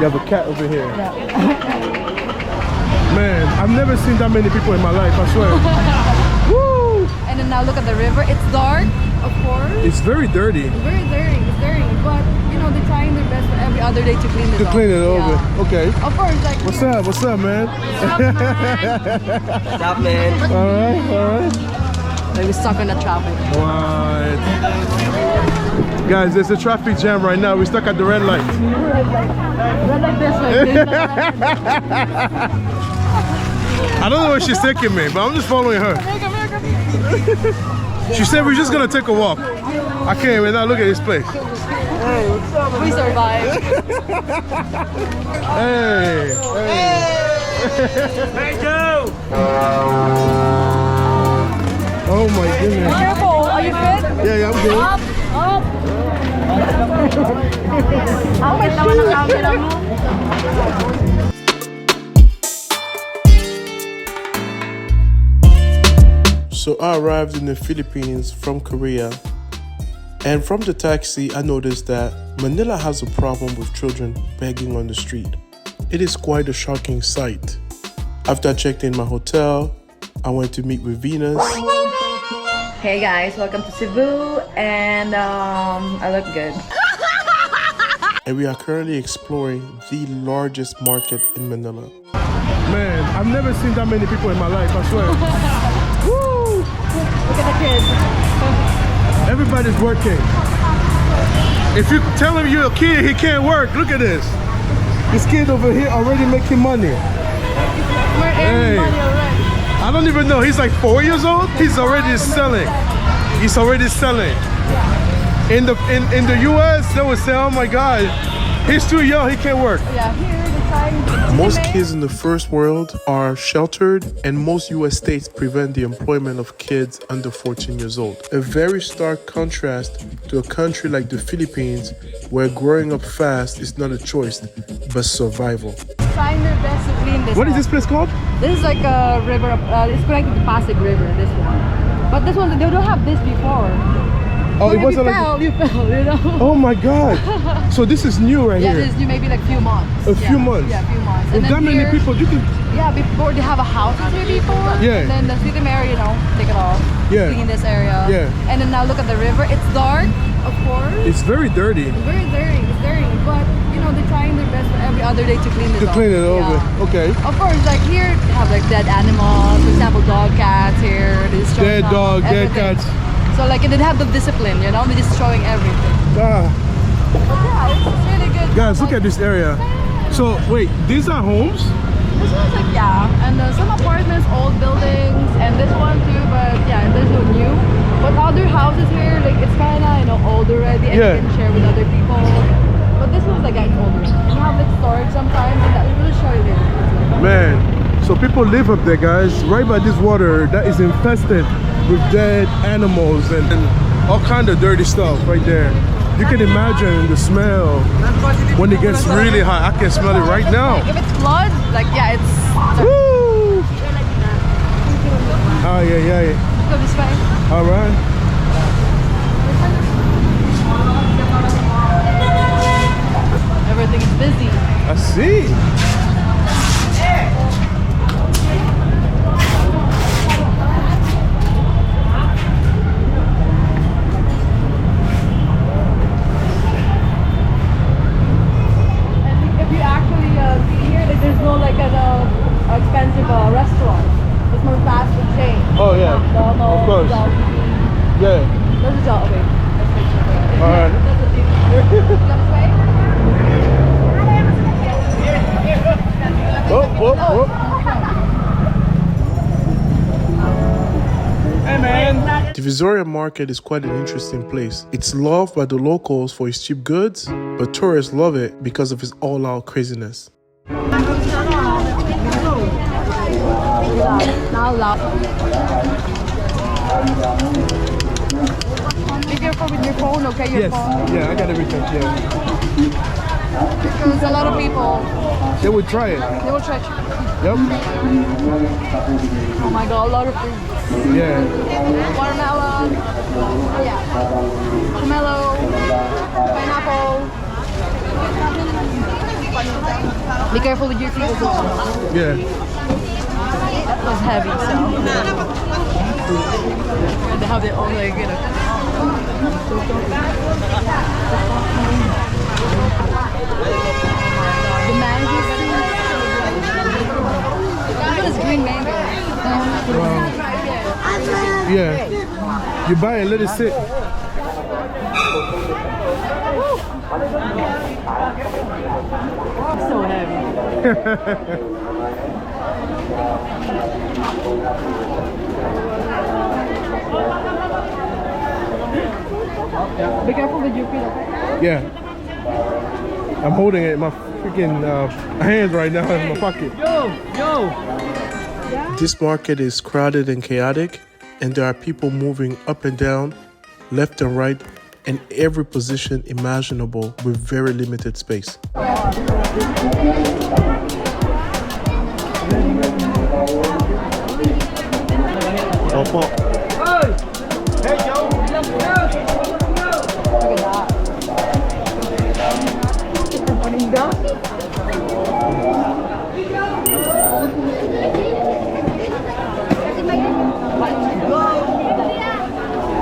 You have a cat over here. Yeah. Man, I've never seen that many people in my life, I swear. Woo! And then now look at the river. It's dark, of course. It's very dirty. It's very dirty. It's dirty. But, you know, they're trying their best every other day to clean it up. To clean it over. Yeah. Okay. Of course, like... What's up? What's up, man? What's up, man? Alright, alright. Like we're stuck on the traffic. What? Guys, there's a traffic jam right now. We're stuck at the red light. Red light this way. I don't know where she's taking me, but I'm just following her. She said we're just gonna take a walk. I can't wait now. Look at this place. We survived. Hey, hey. Thank you. Oh my goodness. Careful. Are you fit? Yeah, I'm good. Up. Oh my So I arrived in the Philippines from Korea, and from the taxi I noticed that Manila has a problem with children begging on the street. It is quite a shocking sight. After I checked in my hotel, I went to meet with Venus. Hey guys, welcome to Cebu, and I look good. And we are currently exploring the largest market in Manila. Man, I've never seen that many people in my life, I swear. Woo! Look at the kids. Everybody's working. If you tell him you're a kid, he can't work. Look at this. This kid over here already making money. We're earning money already. I don't even know. He's like 4 years old. He's already selling. He's already selling. In the US, they would say, "Oh my God, he's too young. He can't work." Yeah, here the time. Most kids in the first world are sheltered, and most US states prevent the employment of kids under 14 years old. A very stark contrast to a country like the Philippines, where growing up fast is not a choice, but survival. Trying their best to clean this. What is up. this place called? This is like a river. It's connected to Pasig River. This one, but this one they don't have this before. Oh, so it wasn't like. You fell, you know. Oh my God! So this is new right Yeah, here. this is new, maybe like few months. A few months. Yeah, a few months. With that many people, you can. Yeah, before they have a house here before. Yeah. And then the city mayor, you know, take it off. Yeah. Clean this area. Yeah. And then now look at the river. It's dark, of course. It's very dirty. It's very dirty. It's dirty, but you know they're trying their best every other day to clean this To up. clean it over. Yeah. Okay. Of course, like here they have like dead animals. For example, dog, cats here. They just Dead dog, dead everything. cats. So like they have the discipline, you know, they're just showing everything. Ah. But yeah, it's really good. Guys, look at this area. So wait, these are homes? This one's like, yeah, and some apartments, old buildings, and this one too, but yeah, there's no new. But other houses here, like it's kind of, you know, old already, and Yeah. you can share with other people. But this one's like, yeah, it's older. And you have like storage sometimes, and that will show you later. Man, so people live up there, guys, right by this water that is infested with dead animals and all kind of dirty stuff right there. You can imagine the smell when it gets really hot. I can smell it right now. Like, if it's blood, like yeah, it's. Woo! Oh yeah, yeah. Go this way. All right. Everything is busy. I see. There's no like an expensive restaurant. It's more fast food chain. Oh yeah, of course. Yeah. This is all okay. All right. Whoop, whoop, whoop. Hey man. Divisoria Market is quite an interesting place. It's loved by the locals for its cheap goods, but tourists love it because of its all-out craziness. Now loud. Be careful with your phone, okay? Your phone. Yeah, I got everything. Yeah. Because a lot of people, They would try it. they will try to. Yep. Oh my god, a lot of food. Yeah. Watermelon. Yeah. Pomelo. Pineapple. Be careful with your feet as well. Yeah. That was heavy, so. They have their own, like, you know. The mango fruit. Look at this green mango. Yeah. You buy it, let it sit. So heavy. Be careful with your feet, okay? Yeah. I'm holding it in my freaking hands right now in my pocket. This market is crowded and chaotic, and there are people moving up and down, left and right, in every position imaginable with very limited space. Opo. Hey, Joe.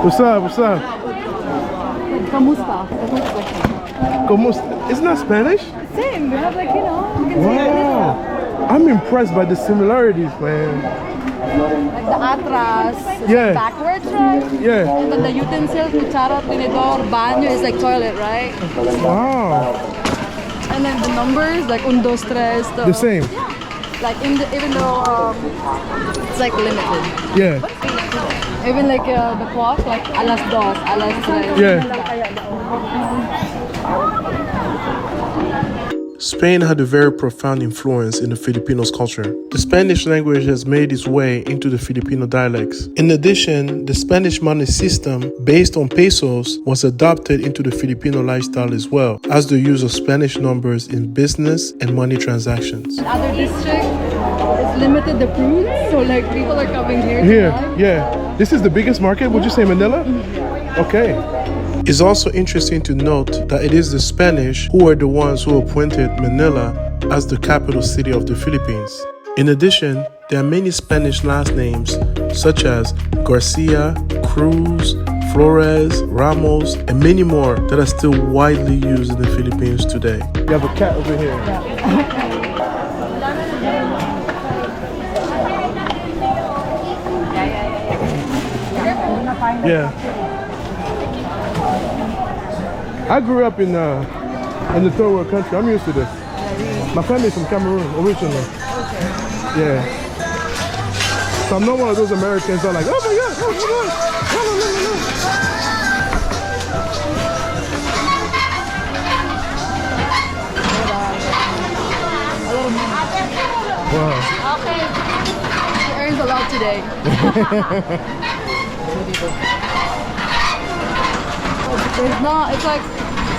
What's up? What's up? Kamusta? Como? Isn't that Spanish? Same. We have like, you know, you can Wow. I'm impressed by the similarities, man. like the atras, it's Yeah. like backwards, right? Yeah. And then the utensils, cuchara, tinidor, baño is like toilet, right? Wow. And then the numbers, like un, dos, tres. The same. Like even though it's like limited. Yeah. Even like the clock, like alas dos, alas tres. Yeah. Spain had a very profound influence in the Filipinos' culture. The Spanish language has made its way into the Filipino dialects. In addition, the Spanish money system, based on pesos, was adopted into the Filipino lifestyle as well, as the use of Spanish numbers in business and money transactions. Other district is limited the fruits, so like people are coming here. Here, yeah. This is the biggest market, would you say Manila? Okay. It's also interesting to note that it is the Spanish who are the ones who appointed Manila as the capital city of the Philippines. In addition, there are many Spanish last names such as Garcia, Cruz, Flores, Ramos, and many more that are still widely used in the Philippines today. You have a cat over here. Yeah. I grew up in the third world country. I'm used to this. My family's from Cameroon originally. Okay. Yeah. So I'm not one of those Americans that are like, oh my God, oh my God. No, no, no, no, no. Wow. Okay. She earns a lot today. There's not, it's like,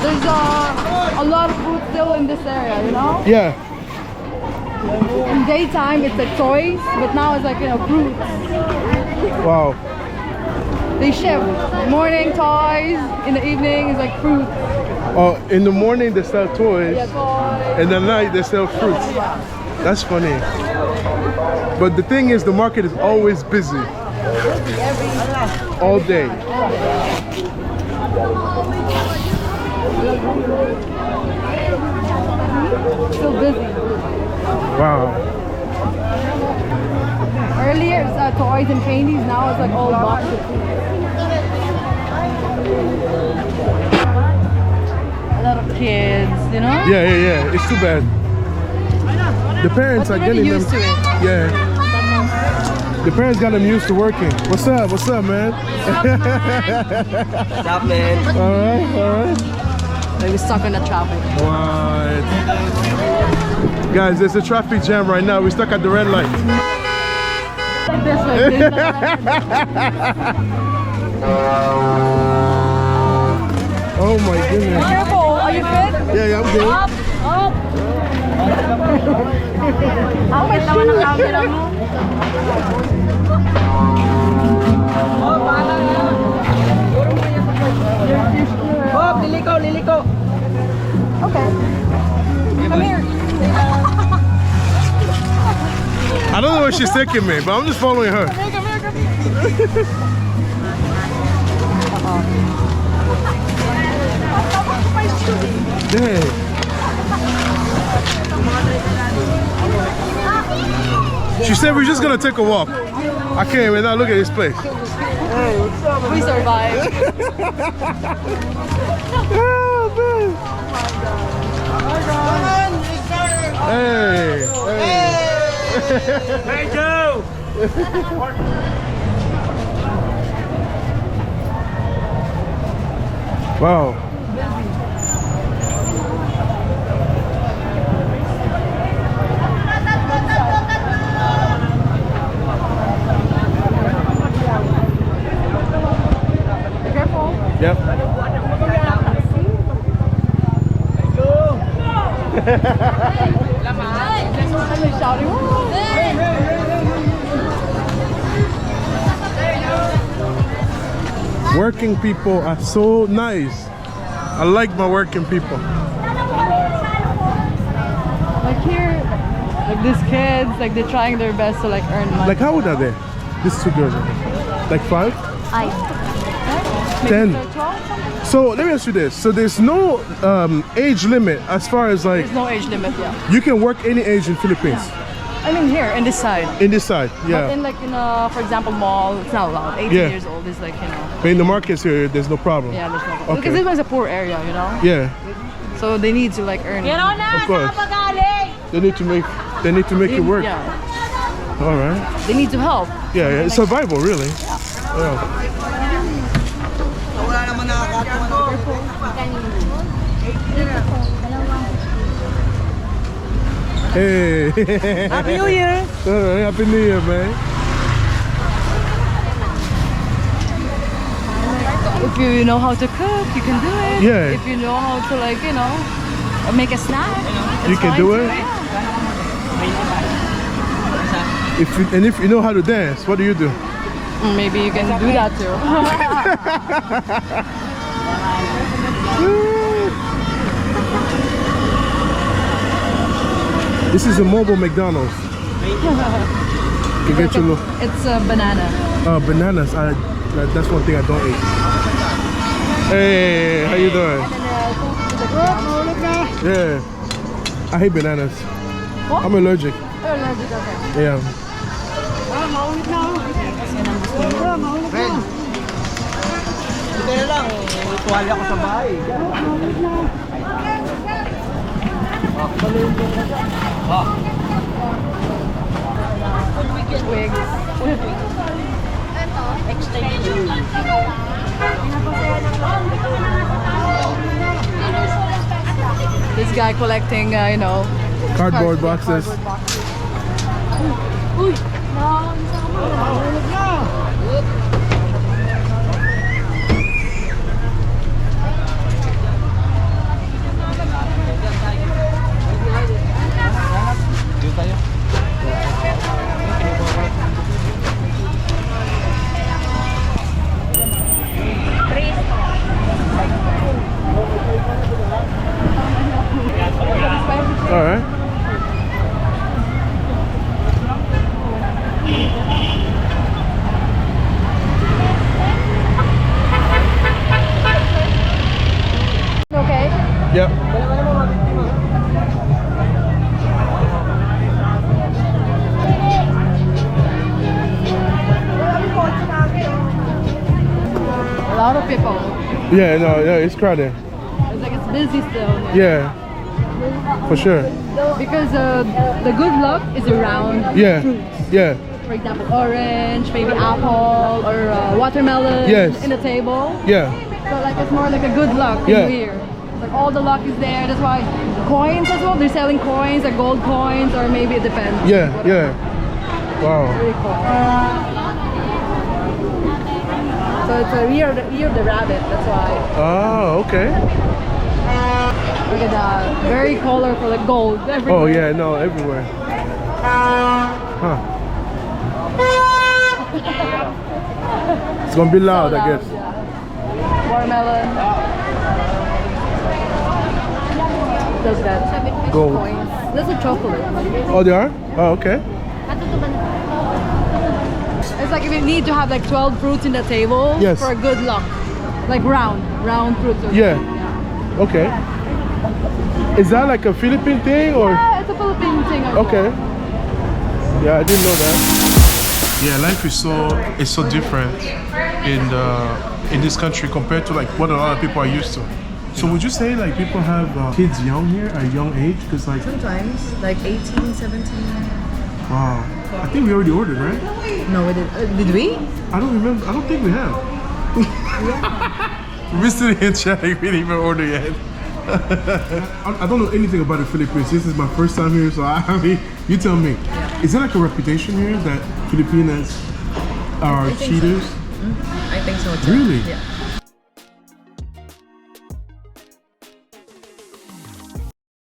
there's a lot of food still in this area, you know? Yeah. In daytime, it's like toys, but now it's like, you know, fruits. Wow. They shift. Morning toys, in the evening it's like fruit. Oh, in the morning they sell toys, Yeah, toys. and at night they sell fruits. That's funny. But the thing is, the market is always busy. All day. Still busy. Wow. Earlier it's toys and candies, now it's like all boxes. A lot of kids, you know? Yeah. It's too bad. The parents But are they're getting them. used to it. Yeah. The parents got them used to working. What's up? What's up, man? What's up, man? All right. Like we're stuck in the traffic. What? Guys, there's a traffic jam right now. We're stuck at the red light. Like this way. Oh my goodness. Careful, are you fit? Yeah, I'm good. Up! Ang may tawa ng camera mo. Oh, liliko. Okay. Come here. I don't know where she's taking me, but I'm just following her. Dang. She said we're just gonna take a walk. I can't wait now. Look at this place. We survived. Oh, man. Hey. Hey, Joe! Wow. Be careful. Yep. Somebody's shouting. Working people are so nice. I like my working people. Like here, like these kids, like they're trying their best to like earn money. Like how old are they? These two girls. Like 5? Maybe 10. 12 something? So let me ask you this. So there's no age limit as far as like There's no age limit, yeah. you can work any age in Philippines. I mean here, in this side. In this side, But yeah. in like in a, for example, mall, it's not allowed. 18 Yeah. years old is like, you know. But in the markets here, there's no problem. Yeah, there's no. Okay. Because this one's a poor area, you know. Yeah, So they need to like earn. of course. They need to make it work. Yeah. All right. They need to help. Yeah, yeah. It's survival, really. Yeah. Hey. Happy New Year! All right, Happy New Year, man. If you know how to cook, you can do it. Yeah. If you know how to like, you know, make a snack, You it's can fine do too. it? Yeah. If you know how to dance, what do you do? Maybe you can do that too. This is a mobile McDonald's. You get your little It's a banana. bananas. That's one thing I don't eat. Hey, how you doing? Yeah, I hate bananas. What? I'm allergic. Oh, allergic, okay. Yeah. Ito na lang, tuwalya ko sa bahay. This guy collecting, you know, Cardboard boxes. Uy! All right. Okay? Yep. A lot of people. Yeah, no, yeah, it's crowded. It's like it's busy still. Yeah, for sure. Because the good luck is around Yeah, fruits. yeah, For example, orange, maybe apple, or watermelon Yes. in the table. yeah, So like it's more like a good luck Yeah. in here. Like all the luck is there. That's why coins as well. They're selling coins, like gold coins, or maybe it depends. yeah, yeah. Wow. Very cool. So it's a year of the rabbit. That's why. Oh, okay. Look at that. Very colorful, like gold. Everywhere. Oh yeah, no, everywhere. Huh. It's gonna be loud, I guess. Yeah. Watermelon. Does that? Gold. Coins. That's a chocolate. Oh, they are? Oh, okay. It's like if you need to have like 12 fruits in the table Yes. for good luck. Like round fruits. Yeah. Okay. Is that like a Philippine thing or? Yeah, it's a Philippine thing. As Okay. well. Yeah, I didn't know that. Yeah, life is so different in this country compared to like what a lot of people are used to. So would you say like people have kids young here at a young age? Because like Sometimes, like 18, 17. wow, I think we already ordered, right? No, we did. Did we? I don't remember. I don't think we have. We're sitting here chatting. We didn't even order yet. I don't know anything about the Philippines. This is my first time here, so I mean, you tell me. Is there like a reputation here that Filipinas are cheaters? I think so too. Really? Yeah.